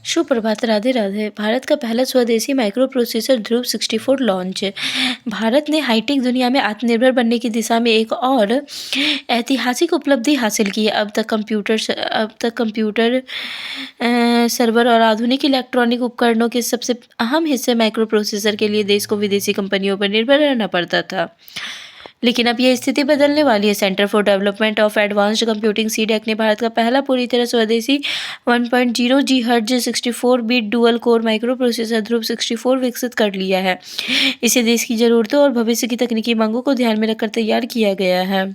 सुप्रभात, राधे राधे। भारत का पहला स्वदेशी micro processor Dhruv 64 launch. Bharat ने हाईटेक दुनिया में आत्मनिर्भर बनने की दिशा में एक और ऐतिहासिक उपलब्धि हासिल की है। अब तक कंप्यूटर सर्वर और आधुनिक इलेक्ट्रॉनिक उपकरणों के सबसे अहम हिस्से माइक्रो प्रोसेसर के लिए देश को विदेशी कंपनियों पर निर्भर रहना पड़ता था। लेकिन अब यह स्थिति बदलने वाली है। Centre for development of advanced computing CDAC ने भारत का पहला पूरी तरह स्वदेशी 1.0 GHz 64 bit dual core microprocessor Dhruv 64 विकसित कर लिया है। इसे देश की ज़रूरतों और भविष्य की तकनीकी मांगों को ध्यान में रखकर तैयार किया गया है।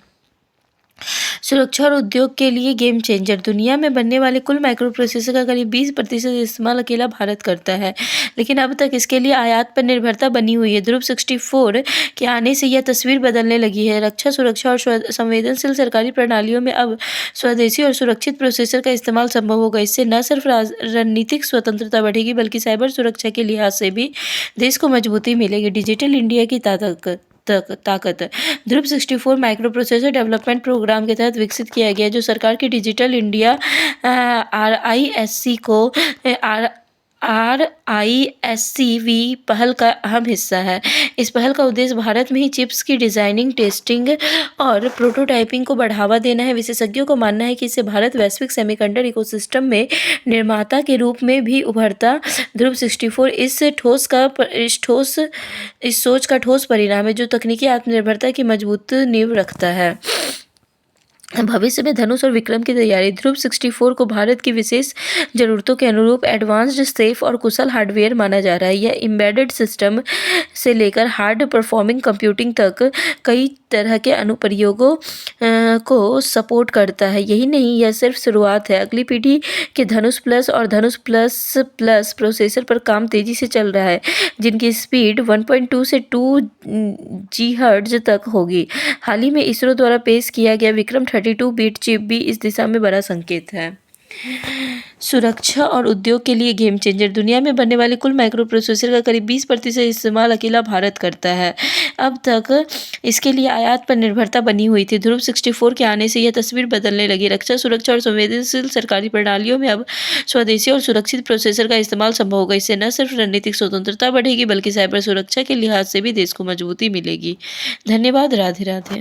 सुरक्षा और उद्योग के लिए गेम चेंजर। दुनिया में बनने वाले कुल माइक्रो प्रोसेसर का करीब 20% इस्तेमाल अकेला भारत करता है, लेकिन अब तक इसके लिए आयात पर निर्भरता बनी हुई है। ध्रुव 64 के आने से यह तस्वीर बदलने लगी है। रक्षा, सुरक्षा और संवेदनशील सरकारी प्रणालियों में अब स्वदेशी और सुरक्षित प्रोसेसर का इस्तेमाल संभव होगा। इससे न सिर्फ रणनीतिक स्वतंत्रता बढ़ेगी, बल्कि साइबर सुरक्षा के लिहाज से भी देश को मजबूती मिलेगी। डिजिटल इंडिया की ताकत। ध्रुव 64 माइक्रो प्रोसेसर डेवलपमेंट प्रोग्राम के तहत विकसित किया गया, जो सरकार की डिजिटल इंडिया RISC-V पहल का अहम हिस्सा है। इस पहल का उद्देश्य भारत में ही चिप्स की डिजाइनिंग, टेस्टिंग और प्रोटोटाइपिंग को बढ़ावा देना है। विशेषज्ञों का मानना है कि इससे भारत वैश्विक सेमीकंडक्टर इकोसिस्टम में निर्माता के रूप में भी उभरता। ध्रुव 64 इस सोच का ठोस परिणाम है, जो तकनीकी आत्मनिर्भरता की मजबूत नींव रखता है। भविष्य में धनुष और विक्रम की तैयारी। ध्रुव 64 को भारत की विशेष जरूरतों के अनुरूप एडवांस्ड, सेफ और कुशल हार्डवेयर माना जा रहा है। यह एम्बेडेड सिस्टम से लेकर हार्ड परफॉर्मिंग कंप्यूटिंग तक कई तरह के अनुप्रयोगों को सपोर्ट करता है। यही नहीं, यह सिर्फ शुरुआत है। अगली पीढ़ी के धनुष प्लस और धनुष प्लस प्लस प्रोसेसर पर काम तेजी से चल रहा है, जिनकी स्पीड 1.2 से 2 GHz तक होगी। हाल ही में इसरो द्वारा पेश किया गया विक्रम 32 बिट चिप भी इस दिशा में बड़ा संकेत है। सुरक्षा और उद्योग के लिए गेम चेंजर। दुनिया में बनने वाले कुल माइक्रो प्रोसेसर का करीब 20% इस्तेमाल अकेला भारत करता है। अब तक इसके लिए आयात पर निर्भरता बनी हुई थी। ध्रुव 64 के आने से यह तस्वीर बदलने लगी। रक्षा, सुरक्षा और संवेदनशील सरकारी प्रणालियों में अब स्वदेशी और सुरक्षित प्रोसेसर का इस्तेमाल संभव होगा। इससे न सिर्फ रणनीतिक स्वतंत्रता बढ़ेगी, बल्कि साइबर सुरक्षा के लिहाज से भी देश को मजबूती मिलेगी। धन्यवाद। राधे राधे।